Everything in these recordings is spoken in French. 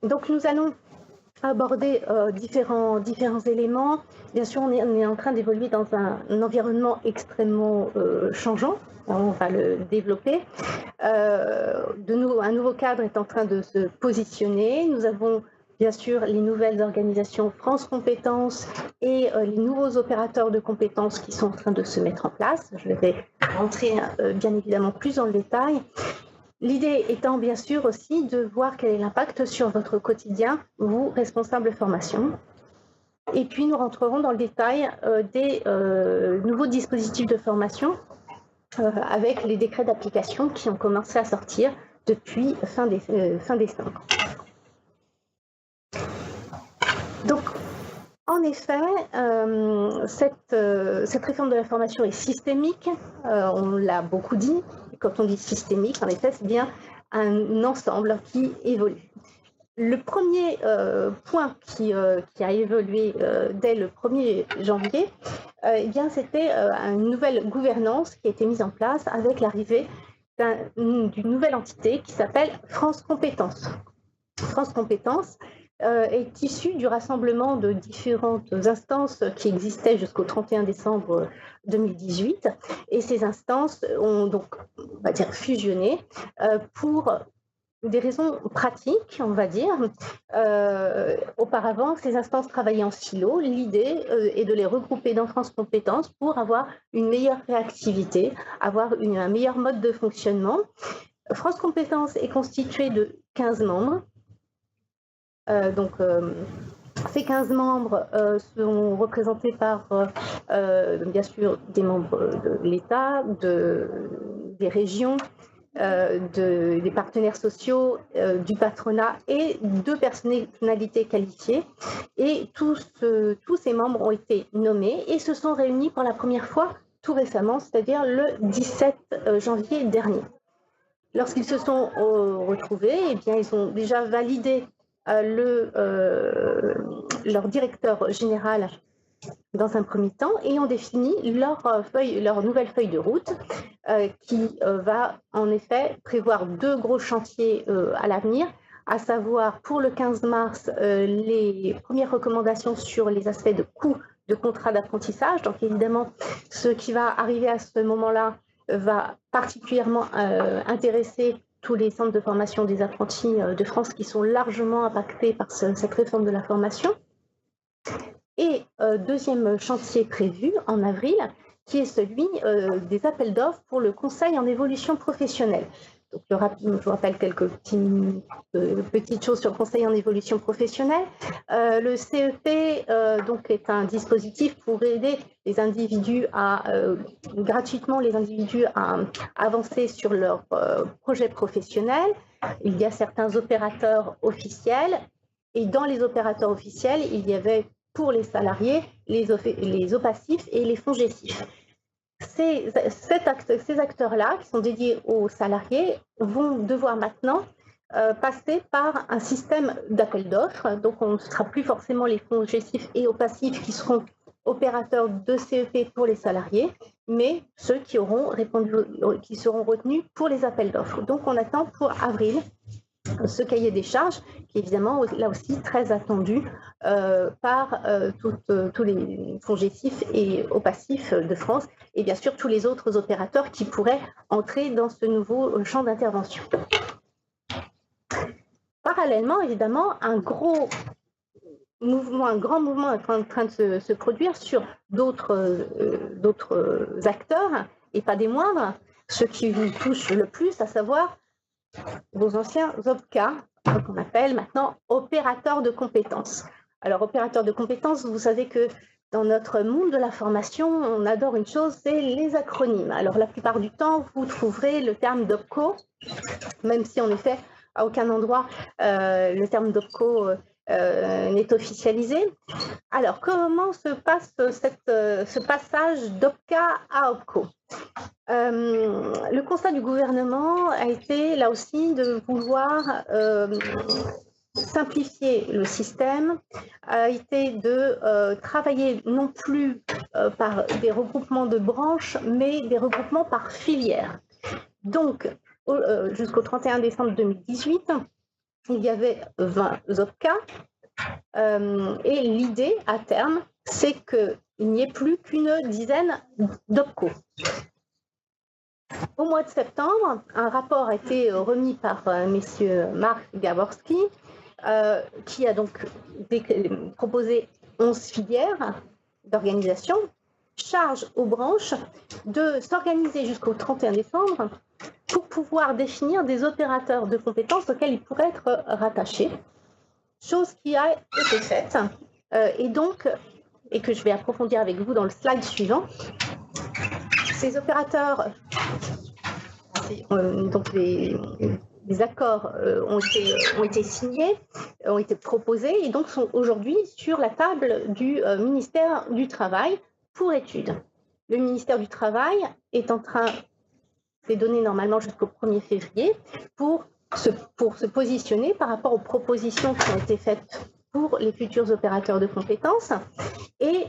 Donc nous allons aborder différents éléments. Bien sûr, on est en train d'évoluer dans un environnement extrêmement changeant. On va le développer. Un nouveau cadre est en train de se positionner. Nous avons bien sûr les nouvelles organisations France Compétences et les nouveaux opérateurs de compétences qui sont en train de se mettre en place. Je vais rentrer bien évidemment plus dans le détail. L'idée étant bien sûr aussi de voir quel est l'impact sur votre quotidien, vous, responsables formation. Et puis nous rentrerons dans le détail des nouveaux dispositifs de formation avec les décrets d'application qui ont commencé à sortir depuis fin décembre. Donc, en effet, cette réforme de la formation est systémique, on l'a beaucoup dit. Quand on dit systémique, en effet, c'est bien un ensemble qui évolue. Le premier point qui a évolué dès le 1er janvier, eh bien, c'était une nouvelle gouvernance qui a été mise en place avec l'arrivée d'une nouvelle entité qui s'appelle France Compétences. France Compétences est issue du rassemblement de différentes instances qui existaient jusqu'au 31 décembre 2018. Et ces instances ont donc, on va dire, fusionné pour des raisons pratiques, on va dire. Auparavant, ces instances travaillaient en silo. L'idée est de les regrouper dans France Compétences pour avoir une meilleure réactivité, avoir un meilleur mode de fonctionnement. France Compétences est constituée de 15 membres. Ces 15 membres sont représentés par, bien sûr, des membres de l'État, des régions, des partenaires sociaux, du patronat et de personnalités qualifiées. Et tous ces membres ont été nommés et se sont réunis pour la première fois tout récemment, c'est-à-dire le 17 janvier dernier. Lorsqu'ils se sont retrouvés, eh bien, ils ont déjà validé leur directeur général dans un premier temps et ont défini leur nouvelle feuille de route qui va en effet prévoir 2 gros chantiers à l'avenir, à savoir pour le 15 mars les premières recommandations sur les aspects de coût de contrat d'apprentissage. Donc évidemment, ce qui va arriver à ce moment-là va particulièrement intéresser tous les centres de formation des apprentis de France qui sont largement impactés par cette réforme de la formation. Et deuxième chantier prévu en avril, qui est celui des appels d'offres pour le conseil en évolution professionnelle. Donc, je vous rappelle quelques petites choses sur le conseil en évolution professionnelle. Le CEP donc est un dispositif pour aider les individus gratuitement les individus à avancer sur leur projet professionnel. Il y a certains opérateurs officiels et dans les opérateurs officiels, il y avait pour les salariés les OPACIF et les FONGECIF. Ces acteurs-là, qui sont dédiés aux salariés, vont devoir maintenant passer par un système d'appel d'offres. Donc, on ne sera plus forcément les FONGECIF et OPACIF qui seront opérateurs de CEP pour les salariés, mais ceux qui seront retenus pour les appels d'offres. Donc, on attend pour avril ce cahier des charges, qui est évidemment là aussi très attendu par tous les FONGECIF et OPACIF de France, et bien sûr tous les autres opérateurs qui pourraient entrer dans ce nouveau champ d'intervention. Parallèlement, évidemment, un grand mouvement est en train de se produire sur d'autres acteurs, et pas des moindres, ceux qui vous touchent le plus, à savoir vos anciens OPCA, qu'on appelle maintenant opérateurs de compétences. Alors, opérateurs de compétences, vous savez que dans notre monde de la formation, on adore une chose, c'est les acronymes. Alors, la plupart du temps, vous trouverez le terme d'OPCO, même si en effet, à aucun endroit, le terme d'OPCO n'est officialisé. Alors, comment se passe ce passage d'OPCA à OPCO ? Le constat du gouvernement a été, là aussi, de vouloir simplifier le système, a été de travailler non plus par des regroupements de branches, mais des regroupements par filière. Donc, jusqu'au 31 décembre 2018, il y avait 20 OPCA. Et l'idée, à terme, c'est qu'il n'y ait plus qu'une dizaine d'OPCO. Au mois de septembre, un rapport a été remis par messieurs Marc Gaborski, qui a donc proposé 11 filières d'organisation, charge aux branches de s'organiser jusqu'au 31 décembre pour pouvoir définir des opérateurs de compétences auxquels ils pourraient être rattachés, chose qui a été faite, et que je vais approfondir avec vous dans le slide suivant. Ces opérateurs, donc les accords ont été signés, ont été proposés et donc sont aujourd'hui sur la table du ministère du Travail pour étude. Le ministère du Travail est en train, c'est donné normalement jusqu'au 1er février, pour se positionner par rapport aux propositions qui ont été faites pour les futurs opérateurs de compétences. Et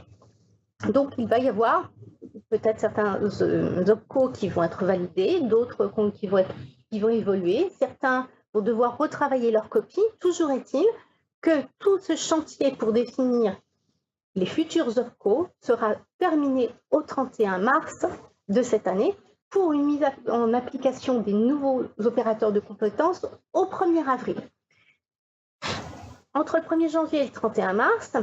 donc, il va y avoir peut-être certains OPCO qui vont être validés, d'autres qui vont évoluer. Certains vont devoir retravailler leur copie. Toujours est-il que tout ce chantier pour définir les futurs OPCO sera terminé au 31 mars de cette année pour une mise en application des nouveaux opérateurs de compétences au 1er avril. Entre le 1er janvier et le 31 mars,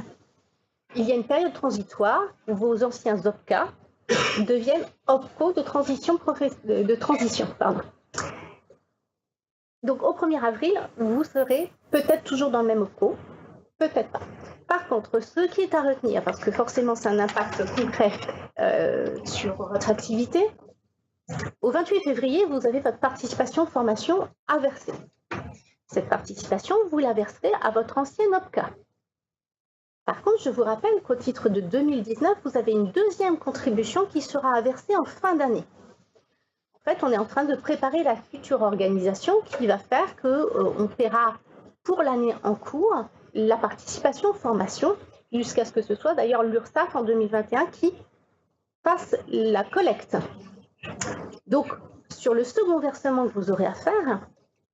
il y a une période transitoire où vos anciens OPCA deviennent OPCO de transition. Donc au 1er avril, vous serez peut-être toujours dans le même OPCO, peut-être pas. Par contre, ce qui est à retenir, parce que forcément c'est un impact concret sur votre activité, au 28 février, vous avez votre participation de formation à verser. Cette participation, vous la verserez à votre ancien OPCA. Par contre, je vous rappelle qu'au titre de 2019, vous avez une deuxième contribution qui sera à verser en fin d'année. En fait, on est en train de préparer la future organisation qui va faire qu'on paiera pour l'année en cours la participation formation, jusqu'à ce que ce soit d'ailleurs l'URSSAF en 2021 qui fasse la collecte. Donc, sur le second versement que vous aurez à faire,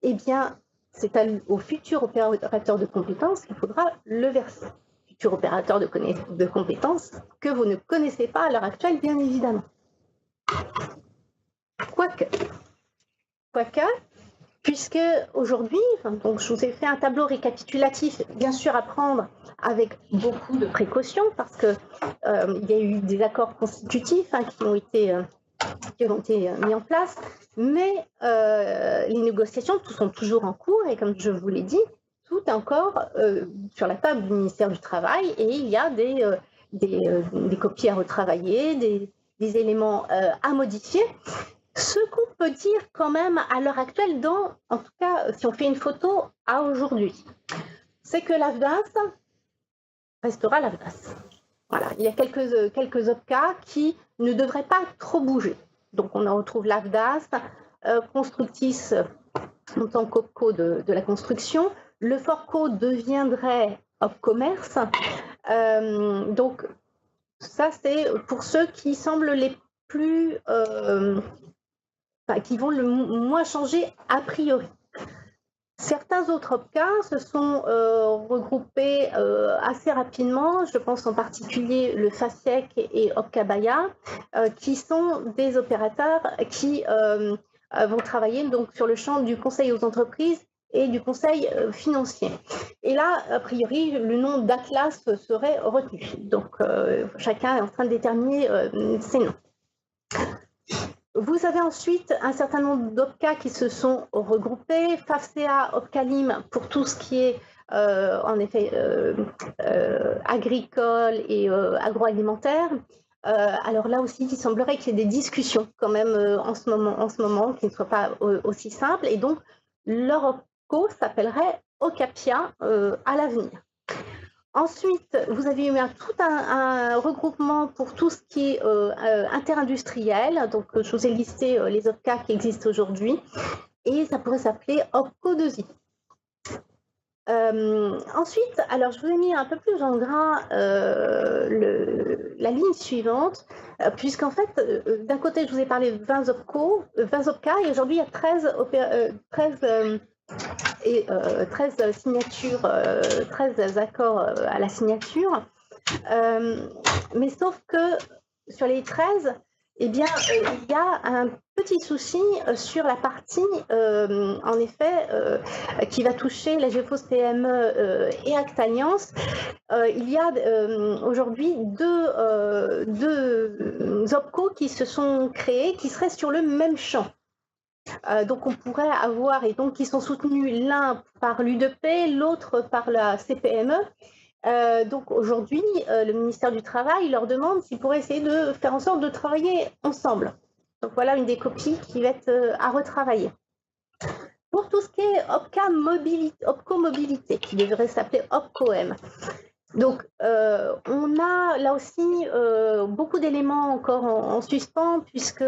eh bien, c'est au futur opérateur de compétences qu'il faudra le verser. Futur opérateur de compétences que vous ne connaissez pas à l'heure actuelle, bien évidemment. Quoique, puisque aujourd'hui, donc je vous ai fait un tableau récapitulatif, bien sûr à prendre avec beaucoup de précautions, parce qu'il y a eu des accords constitutifs qui ont été mis en place, mais les négociations sont toujours en cours, et comme je vous l'ai dit, tout est encore sur la table du ministère du Travail, et il y a des copies à retravailler, des éléments à modifier. Ce qu'on peut dire quand même à l'heure actuelle, en tout cas si on fait une photo à aujourd'hui, c'est que l'AFDAS restera l'AFDAS. Voilà, il y a quelques OPCA qui ne devraient pas trop bouger. Donc on en retrouve l'AFDAS, Constructis en tant qu'OPCO de la construction. Le FORCO deviendrait OPCommerce. Donc ça c'est pour ceux qui semblent les plus... qui vont le moins changer a priori. Certains autres OPCA se sont regroupés assez rapidement, je pense en particulier le FASIEC et OPCA-BAYA, qui sont des opérateurs qui vont travailler donc, sur le champ du conseil aux entreprises et du conseil financier. Et là, a priori, le nom d'Atlas serait retenu. Donc, chacun est en train de déterminer ses noms. Vous avez ensuite un certain nombre d'OPCA qui se sont regroupés, FAFSEA, OPCALIM pour tout ce qui est en effet agricole et agroalimentaire. Alors là aussi, il semblerait qu'il y ait des discussions quand même en ce moment qui ne soient pas aussi simples, et donc leur OPCO s'appellerait OCAPIA à l'avenir. Ensuite, vous avez eu tout un regroupement pour tout ce qui est interindustriel. Donc, je vous ai listé les OPCA qui existent aujourd'hui. Et ça pourrait s'appeler OPCO2I. Ensuite, alors je vous ai mis un peu plus en gras la ligne suivante, puisqu'en fait, d'un côté, je vous ai parlé de 20 OPCA, et aujourd'hui, il y a 13 et 13 signatures, 13 accords à la signature. Mais sauf que sur les 13, eh bien, il y a un petit souci sur la partie, en effet, qui va toucher la GEFOS PME et Actalliance. Il y a aujourd'hui deux OPCO qui se sont créés, qui seraient sur le même champ. Donc on pourrait avoir, et donc qui sont soutenus l'un par l'UDP, l'autre par la CPME. Donc aujourd'hui, le ministère du Travail leur demande s'ils pourraient essayer de faire en sorte de travailler ensemble. Donc voilà une des copies qui va être à retravailler. Pour tout ce qui est OPCO Mobilité, qui devrait s'appeler OPCO-M. Donc on a là aussi beaucoup d'éléments encore en suspens, puisque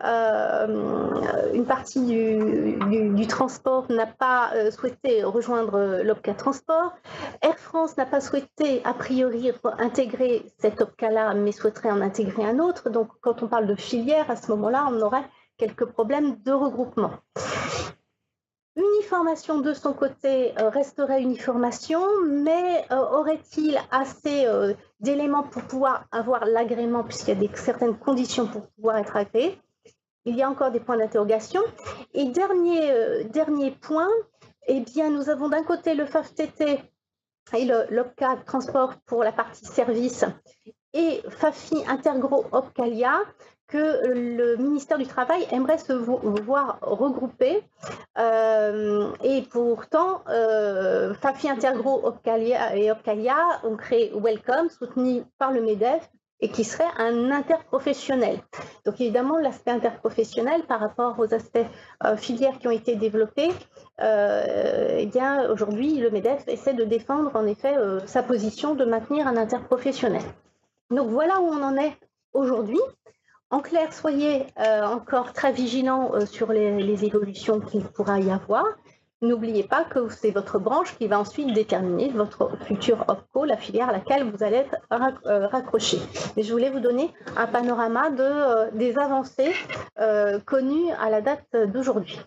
une partie du transport n'a pas souhaité rejoindre l'OPCA Transport. Air France n'a pas souhaité a priori intégrer cet OPCA-là, mais souhaiterait en intégrer un autre. Donc quand on parle de filière, à ce moment-là, on aurait quelques problèmes de regroupement. Uniformation de son côté resterait uniformation, mais aurait-il assez d'éléments pour pouvoir avoir l'agrément, puisqu'il y a certaines conditions pour pouvoir être agréé? Il y a encore des points d'interrogation. Et dernier point, eh bien, nous avons d'un côté le FAFTT et l'OPCA Transport pour la partie service et FAFI Intergro Opcalia, que le ministère du Travail aimerait se voir regrouper. Et pourtant, FAFI Intergro Opcalia et Opcalia ont créé Welcome, soutenu par le MEDEF, et qui serait un interprofessionnel. Donc évidemment, l'aspect interprofessionnel par rapport aux aspects filières qui ont été développés, eh bien aujourd'hui, le MEDEF essaie de défendre en effet sa position de maintenir un interprofessionnel. Donc voilà où on en est aujourd'hui. En clair, soyez encore très vigilants sur les évolutions qu'il pourra y avoir. N'oubliez pas que c'est votre branche qui va ensuite déterminer votre futur OPCO, la filière à laquelle vous allez être raccroché. Mais je voulais vous donner un panorama des avancées connues à la date d'aujourd'hui.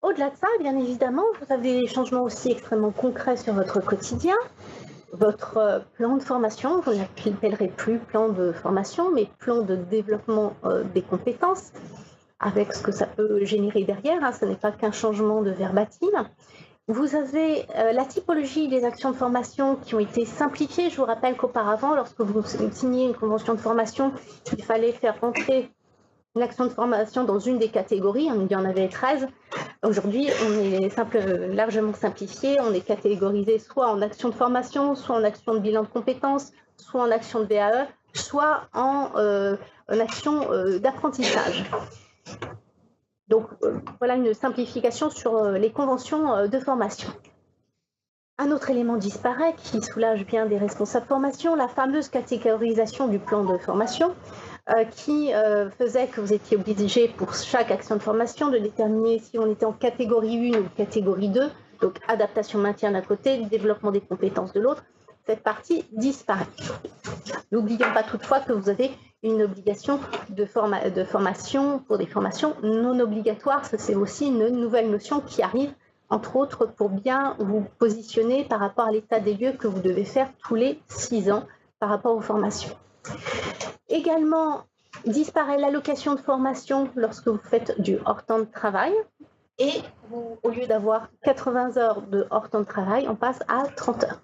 Au-delà de ça, bien évidemment, vous avez des changements aussi extrêmement concrets sur votre quotidien. Votre plan de formation, vous ne l'appellerez plus plan de formation, mais plan de développement des compétences, avec ce que ça peut générer derrière, hein, ce n'est pas qu'un changement de verbatim. Vous avez la typologie des actions de formation qui ont été simplifiées. Je vous rappelle qu'auparavant, lorsque vous signiez une convention de formation, il fallait faire rentrer une action de formation dans une des catégories, il y en avait 13. Aujourd'hui, on est largement simplifié, on est catégorisé soit en action de formation, soit en action de bilan de compétences, soit en action de VAE, soit en action d'apprentissage. Donc voilà une simplification sur les conventions de formation. Un autre élément disparaît qui soulage bien des responsables de formation, la fameuse catégorisation du plan de formation qui faisait que vous étiez obligé pour chaque action de formation de déterminer si on était en catégorie 1 ou catégorie 2, donc adaptation maintien d'un côté, développement des compétences de l'autre. Cette partie disparaît. N'oublions pas toutefois que vous avez une obligation de formation pour des formations non obligatoires. Ça, c'est aussi une nouvelle notion qui arrive, entre autres, pour bien vous positionner par rapport à l'état des lieux que vous devez faire tous les 6 ans par rapport aux formations. Également, disparaît l'allocation de formation lorsque vous faites du hors-temps de travail. Et au lieu d'avoir 80 heures de hors-temps de travail, on passe à 30 heures.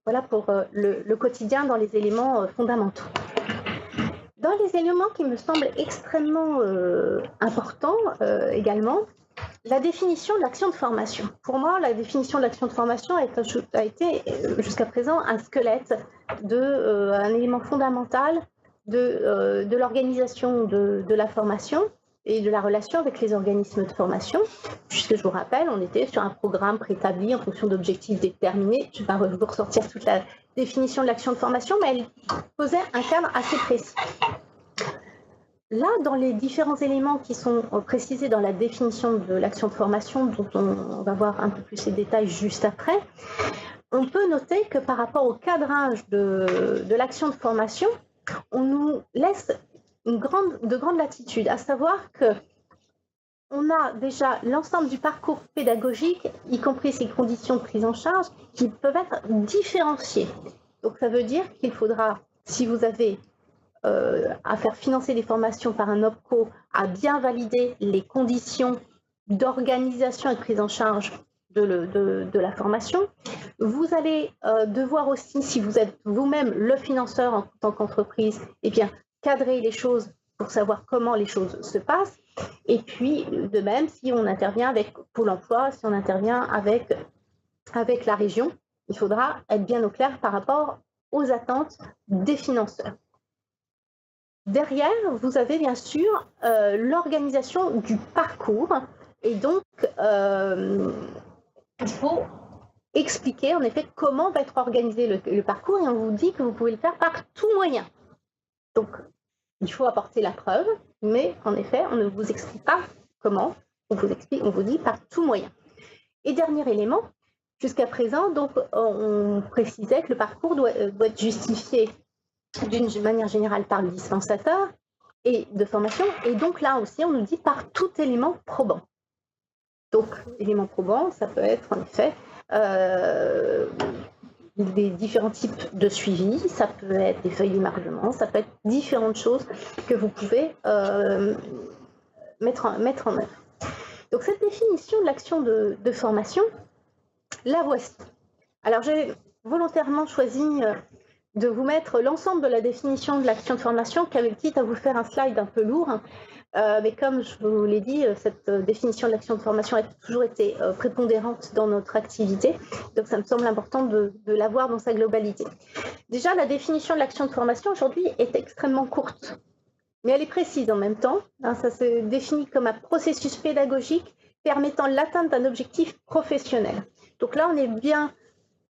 Voilà pour le quotidien dans les éléments fondamentaux. Dans les éléments qui me semblent extrêmement importants également, la définition de l'action de formation. Pour moi, la définition de l'action de formation a été jusqu'à présent un squelette, un élément fondamental de l'organisation de la formation et de la relation avec les organismes de formation, puisque je vous rappelle, on était sur un programme préétabli en fonction d'objectifs déterminés. Je ne vais pas vous ressortir toute la définition de l'action de formation, mais elle posait un cadre assez précis. Là, dans les différents éléments qui sont précisés dans la définition de l'action de formation, dont on va voir un peu plus les détails juste après, on peut noter que par rapport au cadrage de l'action de formation, on nous laisse de grande latitude, à savoir que on a déjà l'ensemble du parcours pédagogique, y compris ses conditions de prise en charge, qui peuvent être différenciées. Donc ça veut dire qu'il faudra, si vous avez à faire financer des formations par un OPCO, à bien valider les conditions d'organisation et de prise en charge de la formation. Vous allez devoir aussi, si vous êtes vous-même le financeur en tant qu'entreprise, eh bien, cadrer les choses pour savoir comment les choses se passent. Et puis, de même, si on intervient avec Pôle emploi, si on intervient avec la région, il faudra être bien au clair par rapport aux attentes des financeurs. Derrière, vous avez bien sûr l'organisation du parcours. Et donc, il faut expliquer en effet comment va être organisé le parcours, et on vous dit que vous pouvez le faire par tout moyen. Donc, il faut apporter la preuve, mais en effet, on ne vous explique pas comment, on vous dit par tout moyen. Et dernier élément, jusqu'à présent, donc, on précisait que le parcours doit être justifié d'une manière générale par le dispensateur et de formation, et donc là aussi, on nous dit par tout élément probant. Donc, élément probant, ça peut être en effet des différents types de suivi, ça peut être des feuilles d'émargement, ça peut être différentes choses que vous pouvez mettre en œuvre. Donc, cette définition de l'action de formation, la voici. Alors, j'ai volontairement choisi de vous mettre l'ensemble de la définition de l'action de formation, quitte à vous faire un slide un peu lourd. Mais comme je vous l'ai dit, cette définition de l'action de formation a toujours été prépondérante dans notre activité. Donc, ça me semble important de l'avoir dans sa globalité. Déjà, la définition de l'action de formation aujourd'hui est extrêmement courte, mais elle est précise en même temps. Ça se définit comme un processus pédagogique permettant l'atteinte d'un objectif professionnel. Donc là, on est bien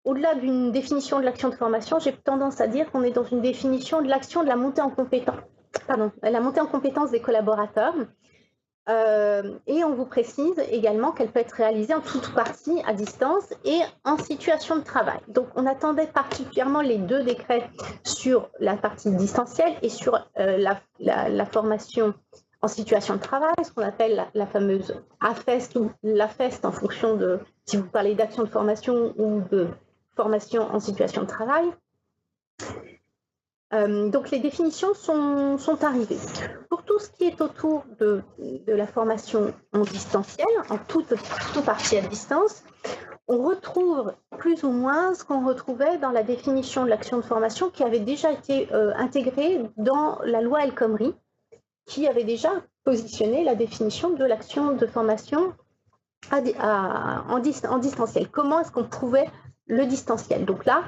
au-delà d'une définition de l'action de formation. J'ai tendance à dire qu'on est dans une définition de l'action de la montée en compétence. La montée en compétence des collaborateurs. Et on vous précise également qu'elle peut être réalisée en toute partie à distance et en situation de travail. Donc, on attendait particulièrement les deux décrets sur la partie distancielle et sur la formation en situation de travail, ce qu'on appelle la fameuse AFEST ou l'AFEST en fonction de si vous parlez d'action de formation ou de formation en situation de travail. Donc, les définitions sont arrivées. Pour tout ce qui est autour de la formation en distanciel, en toute partie à distance, on retrouve plus ou moins ce qu'on retrouvait dans la définition de l'action de formation qui avait déjà été intégrée dans la loi El Khomri, qui avait déjà positionné la définition de l'action de formation en distanciel. Comment est-ce qu'on trouvait le distanciel? Donc là,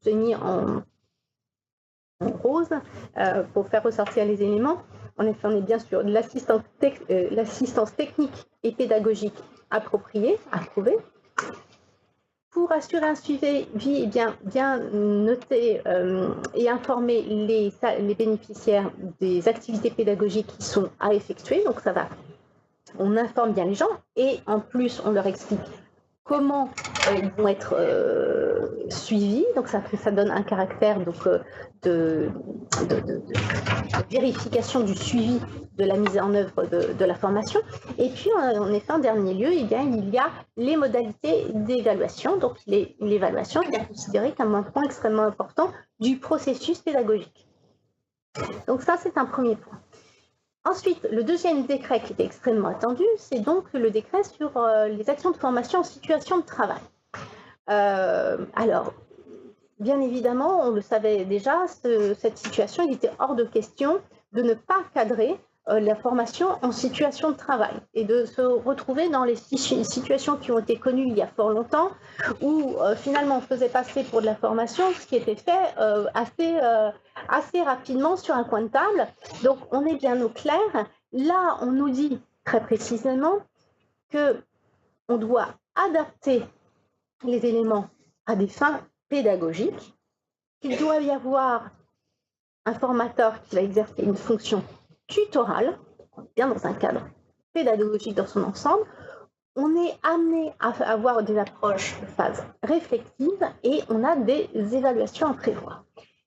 j'ai mis en rose pour faire ressortir les éléments. En effet, on est bien sûr de l'assistance technique et pédagogique appropriée, approuvée. Pour assurer un suivi, bien noter et informer les bénéficiaires des activités pédagogiques qui sont à effectuer. Donc ça va, on informe bien les gens et en plus on leur explique comment ils vont être suivis. Donc ça donne un caractère donc, de vérification du suivi de la mise en œuvre de la formation. Et puis, en effet, en dernier lieu, il y a les modalités d'évaluation. Donc, l'évaluation est considérée comme un point extrêmement important du processus pédagogique. Donc, ça, c'est un premier point. Ensuite, le deuxième décret qui était extrêmement attendu, c'est donc le décret sur les actions de formation en situation de travail. Alors, bien évidemment, on le savait déjà, cette situation, il était hors de question de ne pas cadrer la formation en situation de travail et de se retrouver dans les situations qui ont été connues il y a fort longtemps où finalement on faisait passer pour de la formation ce qui était fait assez rapidement sur un coin de table. Donc on est bien au clair. Là, on nous dit très précisément qu'on doit adapter les éléments à des fins pédagogiques, qu'il doit y avoir un formateur qui va exercer une fonction tutorale, bien dans un cadre pédagogique dans son ensemble. On est amené à avoir des approches de phase réflexive et on a des évaluations à prévoir.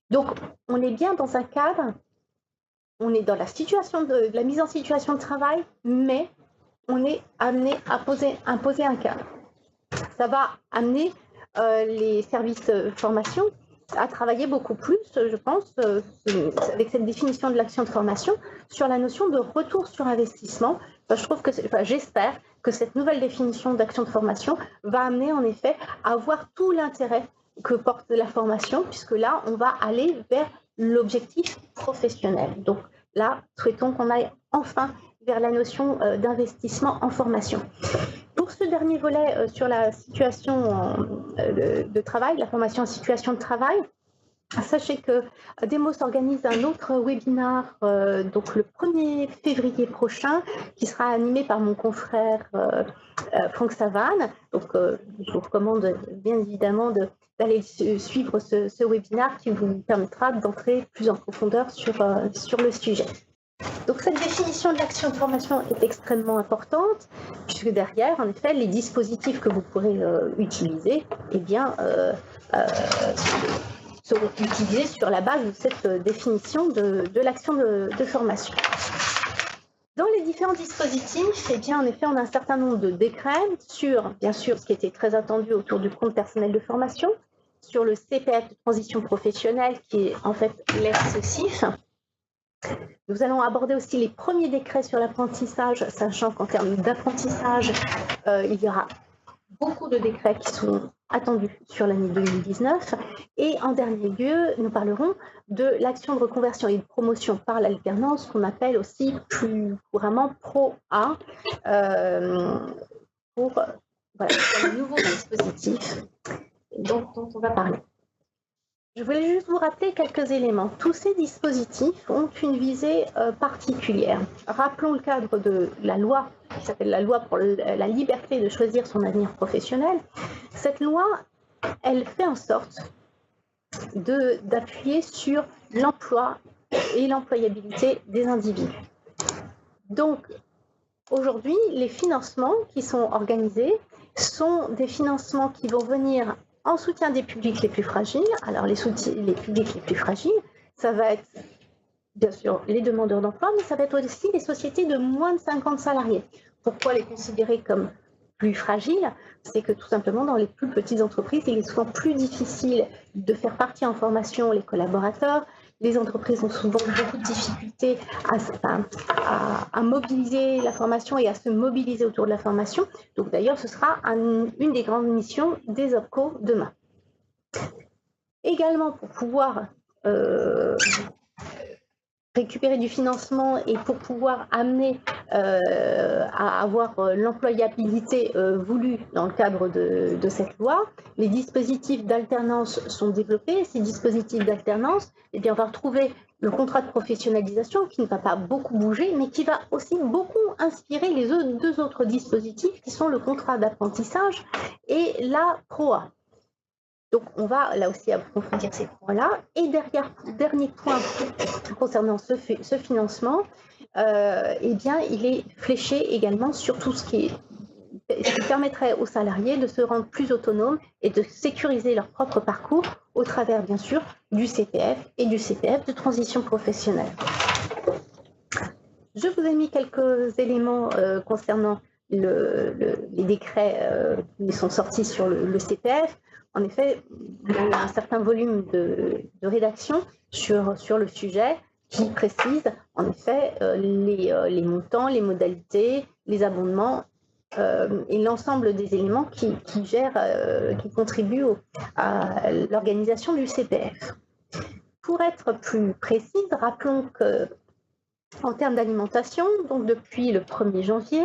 Donc, on est bien dans un cadre, on est dans la situation de la mise en situation de travail, mais on est amené à imposer un cadre. Ça va amener les services formation à travailler beaucoup plus, je pense, avec cette définition de l'action de formation, sur la notion de retour sur investissement. J'espère que cette nouvelle définition d'action de formation va amener en effet à voir tout l'intérêt que porte la formation, puisque là, on va aller vers l'objectif professionnel. Donc là, souhaitons qu'on aille enfin vers la notion d'investissement en formation. Pour ce dernier volet sur la situation de travail, la formation en situation de travail, sachez que Demos organise un autre webinaire donc le 1er février prochain, qui sera animé par mon confrère Franck Savane. Donc, je vous recommande bien évidemment d'aller suivre ce webinaire qui vous permettra d'entrer plus en profondeur sur le sujet. Donc cette définition de l'action de formation est extrêmement importante, puisque derrière, en effet, les dispositifs que vous pourrez utiliser, seront utilisés sur la base de cette définition de l'action de formation. Dans les différents dispositifs, en effet, on a un certain nombre de décrets sur, bien sûr, ce qui était très attendu autour du compte personnel de formation, sur le CPF de transition professionnelle, qui est en fait l'ERSECIF. Nous allons aborder aussi les premiers décrets sur l'apprentissage, sachant qu'en termes d'apprentissage, il y aura beaucoup de décrets qui sont attendus sur l'année 2019. Et en dernier lieu, nous parlerons de l'action de reconversion et de promotion par l'alternance, qu'on appelle aussi plus couramment PRO-A, pour le nouveau dispositif dont on va parler. Je voulais juste vous rappeler quelques éléments. Tous ces dispositifs ont une visée particulière. Rappelons le cadre de la loi, qui s'appelle la loi pour la liberté de choisir son avenir professionnel. Cette loi, elle fait en sorte d'appuyer sur l'emploi et l'employabilité des individus. Donc, aujourd'hui, les financements qui sont organisés sont des financements qui vont venir en soutien des publics les plus fragiles. Alors, les publics les plus fragiles, ça va être bien sûr les demandeurs d'emploi, mais ça va être aussi les sociétés de moins de 50 salariés. Pourquoi les considérer comme plus fragiles? C'est que tout simplement, dans les plus petites entreprises, il est souvent plus difficile de faire partir en formation les collaborateurs. Les entreprises ont souvent beaucoup de difficultés à mobiliser la formation et à se mobiliser autour de la formation. Donc d'ailleurs, ce sera une des grandes missions des OPCO demain. Également, pour pouvoir récupérer du financement et pour pouvoir amener à avoir l'employabilité voulue dans le cadre de cette loi, les dispositifs d'alternance sont développés. Ces dispositifs d'alternance, on va retrouver le contrat de professionnalisation qui ne va pas beaucoup bouger, mais qui va aussi beaucoup inspirer les deux autres dispositifs qui sont le contrat d'apprentissage et la PRO-A. Donc, on va là aussi approfondir ces points-là. Et dernier point concernant ce financement, il est fléché également sur tout ce qui permettrait aux salariés de se rendre plus autonomes et de sécuriser leur propre parcours au travers, bien sûr, du CPF et du CPF de transition professionnelle. Je vous ai mis quelques éléments concernant les décrets qui sont sortis sur le CPF. En effet, il y a un certain volume de rédaction sur le sujet qui précise en effet les montants, les modalités, les abondements et l'ensemble des éléments qui contribuent à l'organisation du CPF. Pour être plus précise, rappelons que en termes d'alimentation, donc depuis le 1er janvier,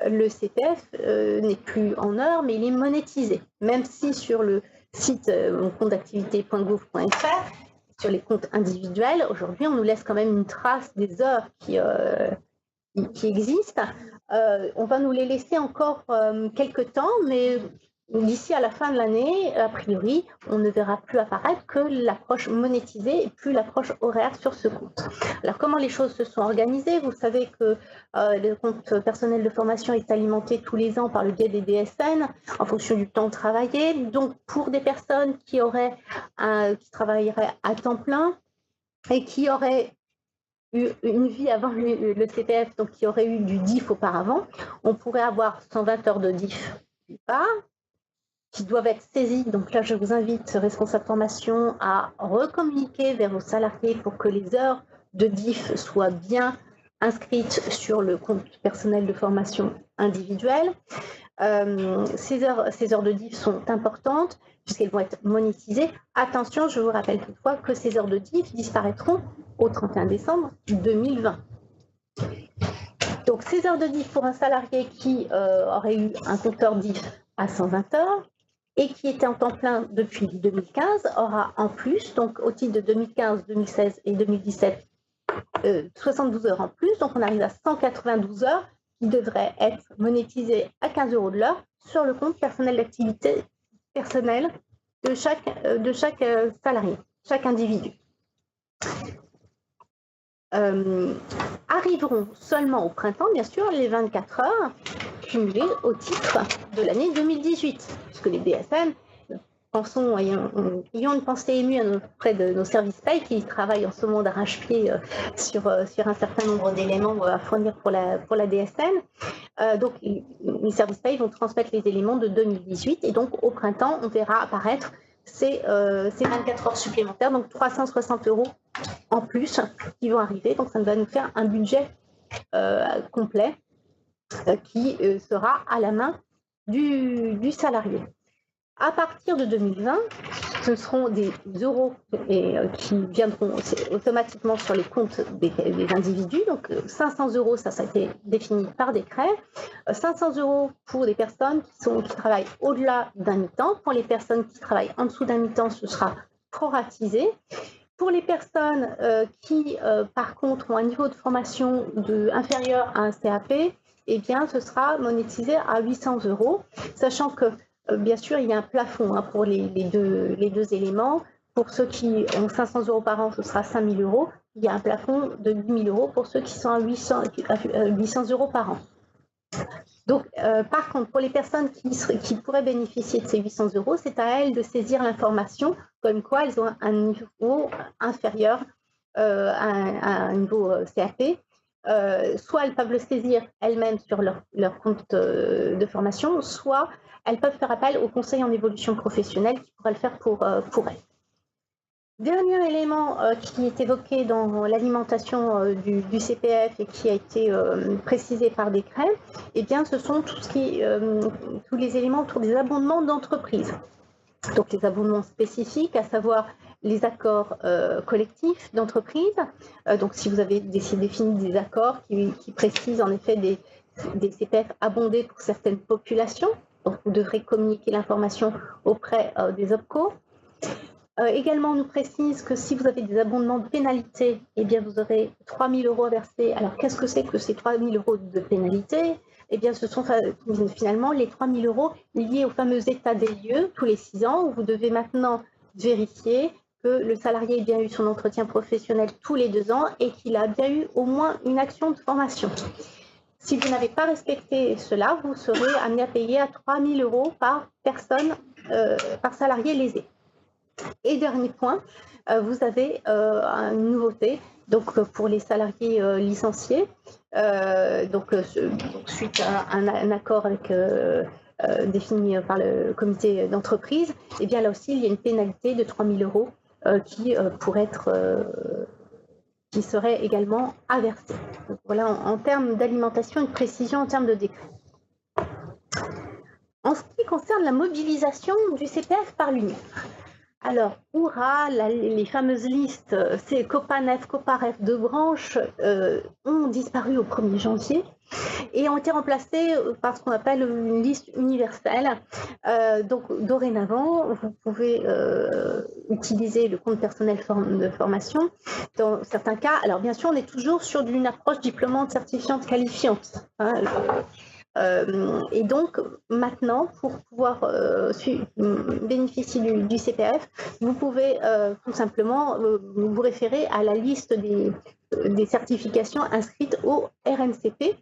le CPF n'est plus en heures, mais il est monétisé. Même si sur le site moncomptedactivité.gouv.fr, sur les comptes individuels, aujourd'hui, on nous laisse quand même une trace des heures qui existent. On va nous les laisser encore quelques temps, mais d'ici à la fin de l'année, a priori, on ne verra plus apparaître que l'approche monétisée et plus l'approche horaire sur ce compte. Alors, comment les choses se sont organisées? Vous savez que le compte personnel de formation est alimenté tous les ans par le biais des DSN en fonction du temps travaillé. Donc, pour des personnes qui travailleraient à temps plein et qui auraient eu une vie avant le CPF, donc qui aurait eu du DIF auparavant, on pourrait avoir 120 heures de DIF d'une part, qui doivent être saisies. Donc là, je vous invite, responsables formation, à recommuniquer vers vos salariés pour que les heures de DIF soient bien inscrites sur le compte personnel de formation individuelle. Ces heures de DIF sont importantes puisqu'elles vont être monétisées. Attention, je vous rappelle toutefois que ces heures de DIF disparaîtront au 31 décembre 2020. Donc, ces heures de DIF pour un salarié qui aurait eu un compteur DIF à 120 heures et qui était en temps plein depuis 2015 aura en plus, donc au titre de 2015, 2016 et 2017, 72 heures en plus. Donc, on arrive à 192 heures qui devraient être monétisées à 15 € de l'heure sur le compte personnel d'activité personnel de chaque salarié, chaque individu. Arriveront seulement au printemps, bien sûr, les 24 heures cumulées au titre de l'année 2018, puisque les DSN, ayons une pensée émue auprès de nos services paye qui travaillent en ce moment d'arrache-pied sur un certain nombre d'éléments à fournir pour la DSN. Donc, les services paye vont transmettre les éléments de 2018 et donc au printemps, on verra apparaître ces 24 heures supplémentaires, donc 360 € en plus qui vont arriver. Donc, ça va nous faire un budget complet qui sera à la main du salarié. À partir de 2020, ce seront des euros qui viendront automatiquement sur les comptes des individus. Donc 500 €, ça a été défini par décret. 500 € pour les personnes qui travaillent au-delà d'un mi-temps. Pour les personnes qui travaillent en dessous d'un mi-temps, ce sera proratisé. Pour les personnes qui, par contre, ont un niveau de formation inférieur à un CAP, eh bien, ce sera monétisé à 800 €, sachant que bien sûr, il y a un plafond pour les deux éléments. Pour ceux qui ont 500 € par an, ce sera 5 000 €. Il y a un plafond de 8 000 € pour ceux qui sont à 800 € par an. Donc, par contre, pour les personnes qui pourraient bénéficier de ces 800 €, c'est à elles de saisir l'information comme quoi elles ont un niveau inférieur à un niveau CAP. Soit elles peuvent le saisir elles-mêmes sur leur compte de formation, soit elles peuvent faire appel au conseil en évolution professionnelle qui pourra le faire pour elles. Dernier élément qui est évoqué dans l'alimentation du CPF et qui a été précisé par décret, eh bien, ce sont tous les éléments autour des abondements d'entreprise. Donc les abondements spécifiques, à savoir les accords collectifs d'entreprise. Donc si vous avez défini des accords qui précisent en effet des CPF abondés pour certaines populations, donc vous devrez communiquer l'information auprès des OPCO. Également, on nous précise que si vous avez des abondements de pénalité, eh bien vous aurez 3 000 € à verser. Alors qu'est-ce que c'est que ces 3 000 € de pénalité? Eh bien, ce sont finalement les 3 000 € liés au fameux état des lieux tous les 6 ans, où vous devez maintenant vérifier que le salarié ait bien eu son entretien professionnel tous les 2 ans et qu'il a bien eu au moins une action de formation. Si vous n'avez pas respecté cela, vous serez amené à payer à 3 000 € par personne, par salarié lésé. Et dernier point, vous avez une nouveauté donc, pour les salariés licenciés. Donc, suite à un accord défini par le comité d'entreprise, eh bien là aussi, il y a une pénalité de 3 000 € qui serait également à verser. Donc, voilà, en termes d'alimentation, une précision en termes de décret. En ce qui concerne la mobilisation du CPF par l'Union, alors, hurrah, les fameuses listes, ces COPANEF, COPAREF de branches ont disparu au 1er janvier et ont été remplacées par ce qu'on appelle une liste universelle. Donc, dorénavant, vous pouvez utiliser le compte personnel de formation dans certains cas. Alors, bien sûr, on est toujours sur une approche diplômante, certifiante, qualifiante. Et donc, maintenant, pour pouvoir bénéficier du CPF, vous pouvez tout simplement vous référer à la liste des certifications inscrites au RNCP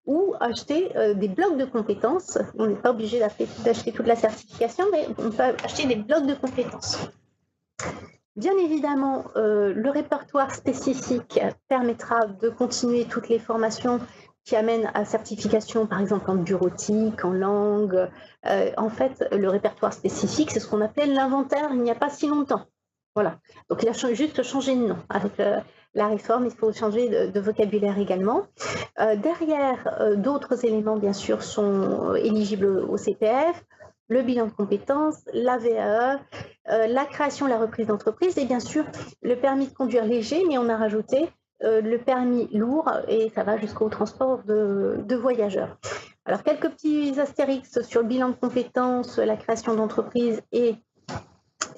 ou acheter des blocs de compétences. On n'est pas obligé d'acheter toute la certification, mais on peut acheter des blocs de compétences. Bien évidemment, le répertoire spécifique permettra de continuer toutes les formations qui amènent à certification, par exemple en bureautique, en langue. En fait, le répertoire spécifique, c'est ce qu'on appelait l'inventaire il n'y a pas si longtemps. Voilà. Donc il a juste changé de nom. Avec la réforme, il faut changer de vocabulaire également. Derrière, d'autres éléments, bien sûr, sont éligibles au CPF, le bilan de compétences, la VAE, la création et la reprise d'entreprise et bien sûr le permis de conduire léger, mais on a rajouté le permis lourd et ça va jusqu'au transport de voyageurs. Alors quelques petits astérix sur le bilan de compétences, la création d'entreprise et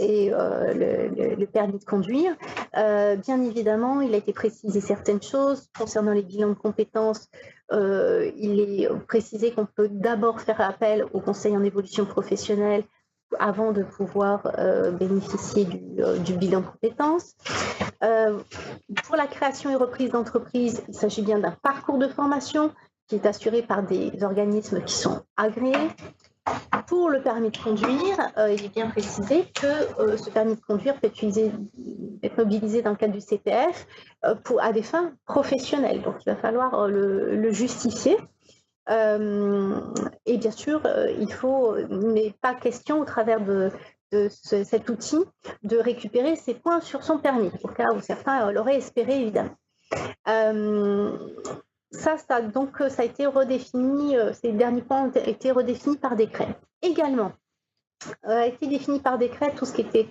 le permis de conduire. Bien évidemment, il a été précisé certaines choses concernant les bilans de compétences. Il est précisé qu'on peut d'abord faire appel au conseil en évolution professionnelle avant de pouvoir bénéficier du bilan de compétences. Pour la création et reprise d'entreprise, il s'agit bien d'un parcours de formation qui est assuré par des organismes qui sont agréés. Pour le permis de conduire, il est bien précisé que ce permis de conduire peut être mobilisé dans le cadre du CPF à des fins professionnelles. Donc, il va falloir le justifier. Et bien sûr, il n'est pas question au travers de cet outil de récupérer ses points sur son permis, au cas où certains l'auraient espéré, évidemment. Ça a été redéfini, ces derniers points ont été redéfinis par décret. Également, a été défini par décret tout ce qui était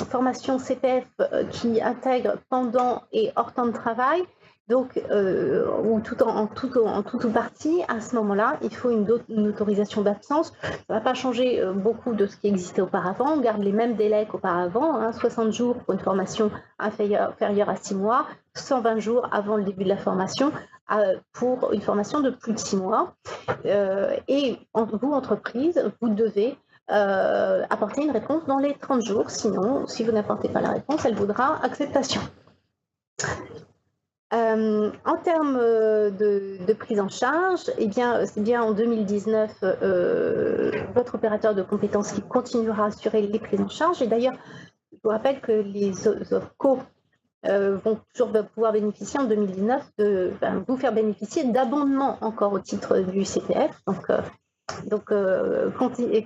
formation CPF qui intègre pendant et hors temps de travail, donc, ou en tout ou partie, à ce moment-là, il faut une autorisation d'absence. Ça ne va pas changer beaucoup de ce qui existait auparavant. On garde les mêmes délais qu'auparavant, 60 jours pour une formation inférieure à 6 mois, 120 jours avant le début de la formation pour une formation de plus de 6 mois. Et vous, entreprise, vous devez apporter une réponse dans les 30 jours. Sinon, si vous n'apportez pas la réponse, elle vaudra acceptation. En termes de prise en charge, c'est bien en 2019 votre opérateur de compétences qui continuera à assurer les prises en charge. Et d'ailleurs, je vous rappelle que les OFCO vont toujours pouvoir bénéficier en 2019 vous faire bénéficier d'abondements encore au titre du CPF. Donc,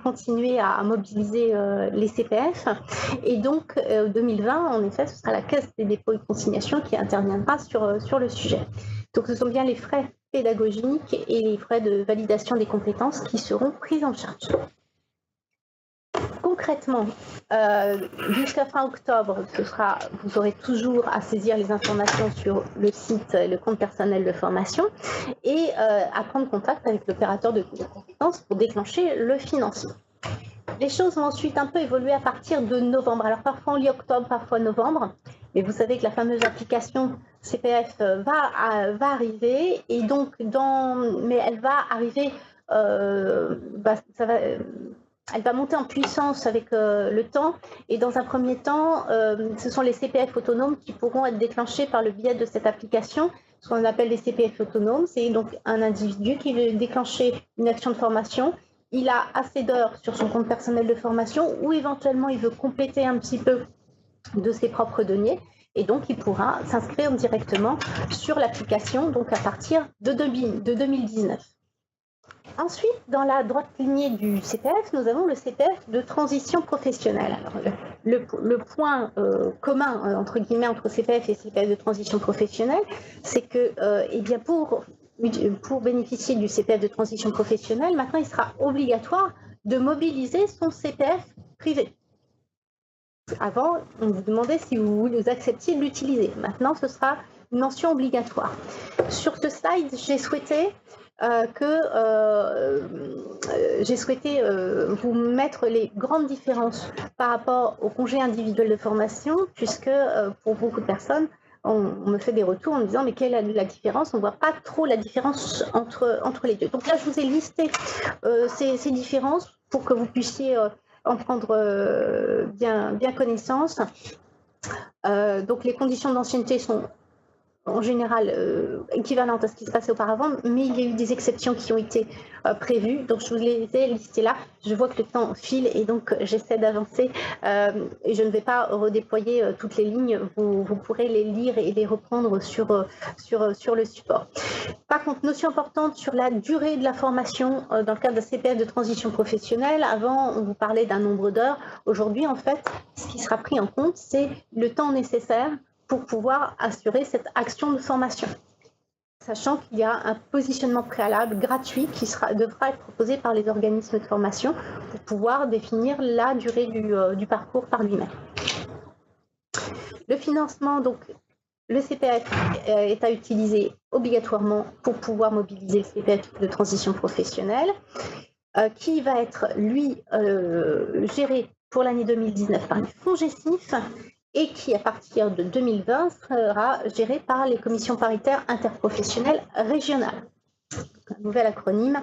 continuer à mobiliser les CPF. Et donc, 2020, en effet, ce sera la Caisse des dépôts et consignations qui interviendra sur le sujet. Donc, ce sont bien les frais pédagogiques et les frais de validation des compétences qui seront pris en charge. Concrètement, jusqu'à fin octobre, vous aurez toujours à saisir les informations sur le site, le compte personnel de formation, et à prendre contact avec l'opérateur de compétences pour déclencher le financement. Les choses vont ensuite un peu évoluer à partir de novembre. Alors parfois on lit octobre, parfois novembre, mais vous savez que la fameuse application CPF va arriver, et donc mais elle va arriver, elle va monter en puissance avec le temps, et dans un premier temps, ce sont les CPF autonomes qui pourront être déclenchés par le biais de cette application, ce qu'on appelle les CPF autonomes. C'est donc un individu qui veut déclencher une action de formation. Il a assez d'heures sur son compte personnel de formation, ou éventuellement il veut compléter un petit peu de ses propres deniers, et donc il pourra s'inscrire directement sur l'application, donc à partir de 2019. Ensuite, dans la droite lignée du CPF, nous avons le CPF de transition professionnelle. Alors, le point commun, entre guillemets, entre CPF et CPF de transition professionnelle, c'est que pour bénéficier du CPF de transition professionnelle, maintenant, il sera obligatoire de mobiliser son CPF privé. Avant, on vous demandait si vous acceptiez de l'utiliser. Maintenant, ce sera une mention obligatoire. Sur ce slide, j'ai souhaité vous mettre les grandes différences par rapport au congé individuel de formation, puisque pour beaucoup de personnes, on me fait des retours en me disant mais quelle est la différence? On ne voit pas trop la différence entre les deux. Donc là, je vous ai listé ces différences pour que vous puissiez en prendre bien connaissance. Donc les conditions d'ancienneté sont en général équivalente à ce qui se passait auparavant, mais il y a eu des exceptions qui ont été prévues. Donc je vous les ai listées là. Je vois que le temps file et donc j'essaie d'avancer et je ne vais pas redéployer toutes les lignes. Vous pourrez les lire et les reprendre sur le support. Par contre, notion importante sur la durée de la formation dans le cadre de CPF de transition professionnelle. Avant, on vous parlait d'un nombre d'heures. Aujourd'hui, en fait, ce qui sera pris en compte, c'est le temps nécessaire pour pouvoir assurer cette action de formation, sachant qu'il y a un positionnement préalable gratuit qui devra être proposé par les organismes de formation pour pouvoir définir la durée du parcours par lui-même. Le financement, donc, le CPF est à utiliser obligatoirement pour pouvoir mobiliser le CPF de transition professionnelle, qui va être, lui, géré pour l'année 2019 par le fonds GESIF, et qui, à partir de 2020, sera géré par les commissions paritaires interprofessionnelles régionales. Un nouvel acronyme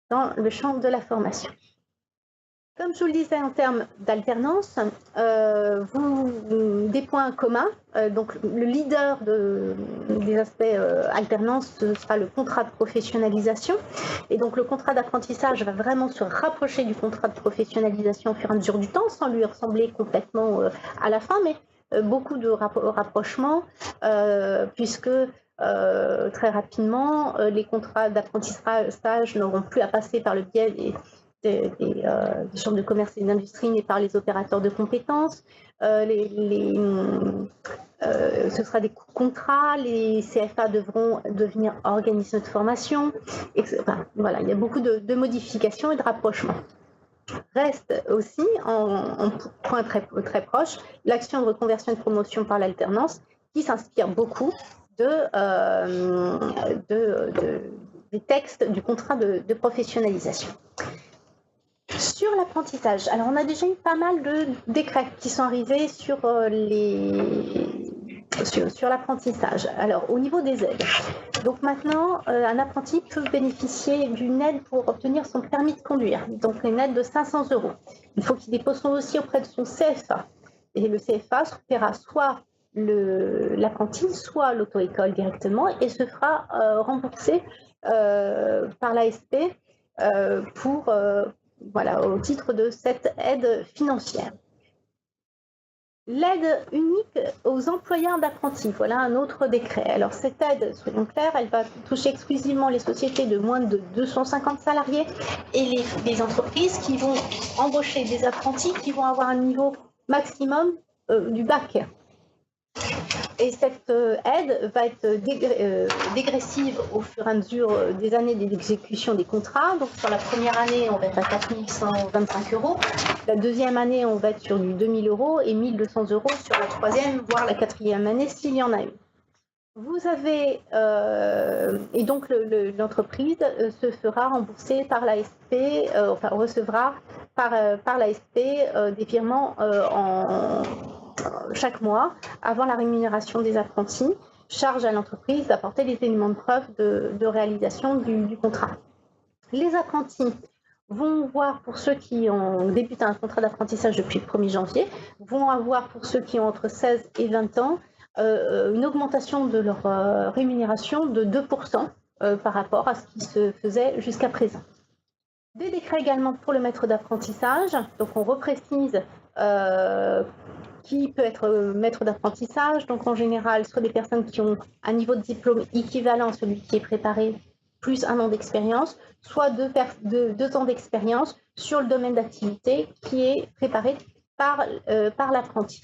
dans le champ de la formation. Comme je vous le disais, en termes d'alternance, des points communs. Donc, le leader des aspects alternance, ce sera le contrat de professionnalisation. Et donc, le contrat d'apprentissage va vraiment se rapprocher du contrat de professionnalisation au fur et à mesure du temps, sans lui ressembler complètement à la fin, mais beaucoup de rapprochements, puisque très rapidement, les contrats d'apprentissage n'auront plus à passer par le biais des chambres de commerce et d'industrie, mais par les opérateurs de compétences. Ce sera des contrats, les CFA devront devenir organismes de formation. Enfin, voilà, il y a beaucoup de modifications et de rapprochements. Reste aussi, en point très, très proche, l'action de reconversion et de promotion par l'alternance, qui s'inspire beaucoup des textes du contrat de professionnalisation. Sur l'apprentissage, alors on a déjà eu pas mal de décrets qui sont arrivés sur l'apprentissage. Alors au niveau des aides, donc maintenant un apprenti peut bénéficier d'une aide pour obtenir son permis de conduire, donc une aide de 500 €. Il faut qu'il dépose son dossier auprès de son CFA et le CFA paiera soit l'apprenti, soit l'auto-école directement et se fera rembourser par l'ASP au titre de cette aide financière. L'aide unique aux employeurs d'apprentis, voilà un autre décret. Alors cette aide, soyons clairs, elle va toucher exclusivement les sociétés de moins de 250 salariés et les entreprises qui vont embaucher des apprentis qui vont avoir un niveau maximum du bac. Et cette aide va être dégressive au fur et à mesure des années d'exécution des contrats. Donc sur la première année, on va être à 4 125 €. La deuxième année, on va être sur du 2 000 € et 1 200 € sur la troisième, voire la quatrième année, s'il y en a une. Vous avez, et donc l'entreprise se fera rembourser par l'ASP, recevra par l'ASP des virements chaque mois avant la rémunération des apprentis, charge à l'entreprise d'apporter les éléments de preuve de réalisation du contrat. Les apprentis vont voir, pour ceux qui ont débuté un contrat d'apprentissage depuis le 1er janvier, vont avoir, pour ceux qui ont entre 16 et 20 ans, une augmentation de leur rémunération de 2% par rapport à ce qui se faisait jusqu'à présent. Des décrets également pour le maître d'apprentissage, donc on reprécise qui peut être maître d'apprentissage, donc en général, soit des personnes qui ont un niveau de diplôme équivalent à celui qui est préparé, plus 1 an d'expérience, soit 2 ans d'expérience sur le domaine d'activité qui est préparé par l'apprenti.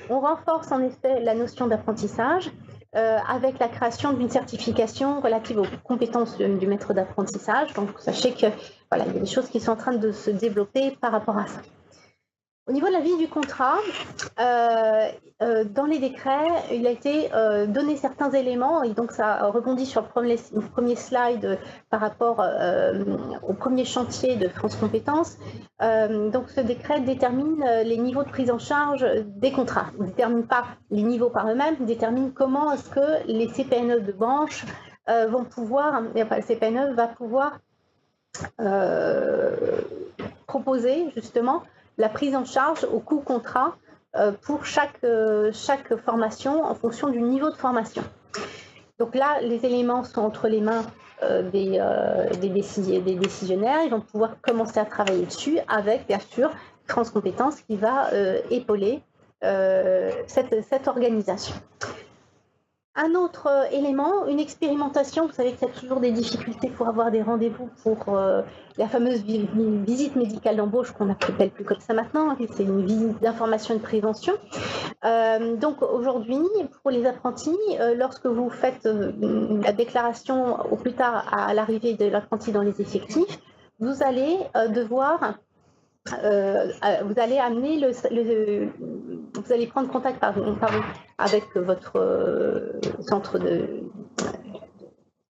On renforce en effet la notion d'apprentissage avec la création d'une certification relative aux compétences du maître d'apprentissage. Donc sachez que voilà, il y a des choses qui sont en train de se développer par rapport à ça. Au niveau de la vie du contrat, dans les décrets, il a été donné certains éléments, et donc ça rebondit sur le premier slide par rapport au premier chantier de France Compétences. Donc ce décret détermine les niveaux de prise en charge des contrats. Il ne détermine pas les niveaux par eux-mêmes, il détermine comment est-ce que les CPNE de branche vont pouvoir, le CPNE va pouvoir proposer justement la prise en charge au coût contrat pour chaque formation en fonction du niveau de formation. Donc là, les éléments sont entre les mains des décisionnaires. Ils vont pouvoir commencer à travailler dessus avec, bien sûr, France Compétences qui va épauler cette organisation. Un autre élément, une expérimentation. Vous savez qu'il y a toujours des difficultés pour avoir des rendez-vous pour la fameuse visite médicale d'embauche qu'on n'appelle plus comme ça maintenant. C'est une visite d'information et de prévention. Donc aujourd'hui, pour les apprentis, lorsque vous faites la déclaration au plus tard à l'arrivée de l'apprenti dans les effectifs, vous allez devoir vous allez amener vous allez prendre contact avec votre centre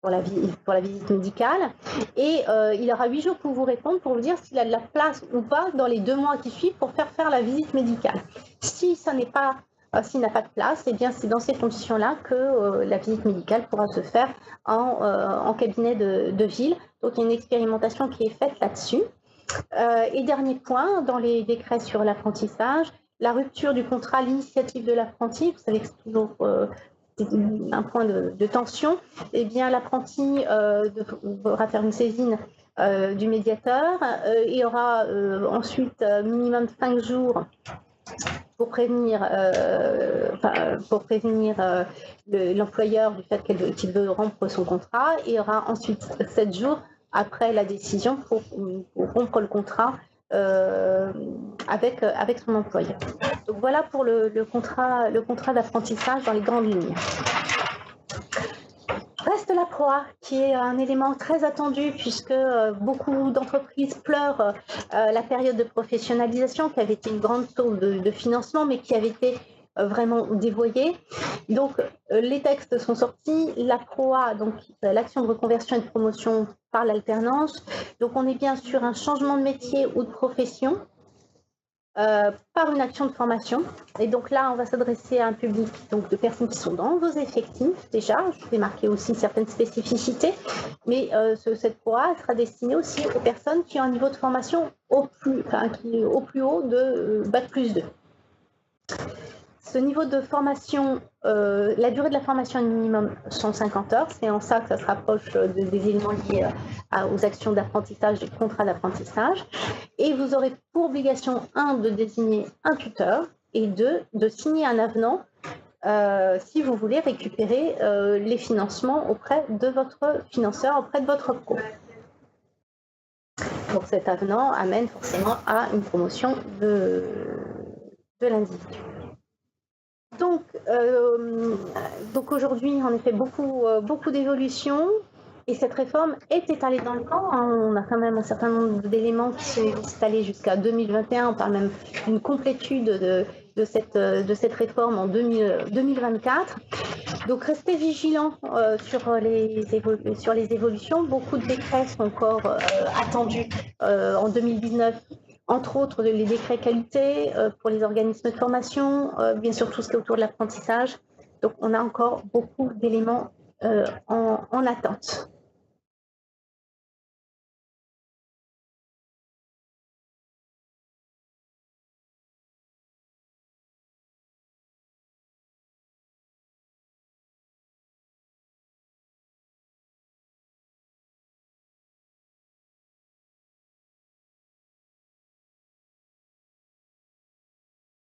pour la visite médicale et il aura 8 jours pour vous répondre, pour vous dire s'il a de la place ou pas dans les 2 mois qui suivent pour faire la visite médicale. S'il n'a pas de place, eh bien c'est dans ces conditions-là que la visite médicale pourra se faire en cabinet de ville. Donc il y a une expérimentation qui est faite là-dessus. Et dernier point, dans les décrets sur l'apprentissage, la rupture du contrat à l'initiative de l'apprenti, vous savez que c'est toujours un point de tension, eh bien l'apprenti devra faire une saisine du médiateur. Il y aura ensuite minimum 5 jours pour prévenir l'employeur du fait qu'il veut rompre son contrat. Et il y aura ensuite 7 jours après la décision pour rompre le contrat avec son employeur. Donc voilà pour le contrat d'apprentissage dans les grandes lignes. Reste la proie, qui est un élément très attendu puisque beaucoup d'entreprises pleurent la période de professionnalisation qui avait été une grande source de financement mais qui avait été vraiment dévoyée. Donc les textes sont sortis, la proie, donc l'action de reconversion et de promotion par l'alternance. Donc on est bien sur un changement de métier ou de profession par une action de formation. Et donc là, on va s'adresser à un public donc, de personnes qui sont dans vos effectifs déjà. Je vais marquer aussi certaines spécificités, mais cette proie sera destinée aussi aux personnes qui ont un niveau de formation au plus haut de Bac+2. Ce niveau de formation, la durée de la formation minimum 150 heures, c'est en ça que ça se rapproche des éléments liés aux actions d'apprentissage, des contrats d'apprentissage. Et vous aurez pour obligation, 1, de désigner un tuteur et 2, de signer un avenant si vous voulez récupérer les financements auprès de votre financeur, auprès de votre pro. Donc cet avenant amène forcément à une promotion de l'individu. Donc aujourd'hui, en effet, beaucoup d'évolutions et cette réforme est étalée dans le temps. On a quand même un certain nombre d'éléments qui sont étalés jusqu'à 2021. On parle même d'une complétude de cette réforme en 2024. Donc restez vigilants sur les évolutions. Beaucoup de décrets sont encore attendus en 2019. Entre autres, les décrets qualité pour les organismes de formation, bien sûr tout ce qui est autour de l'apprentissage. Donc, on a encore beaucoup d'éléments en attente.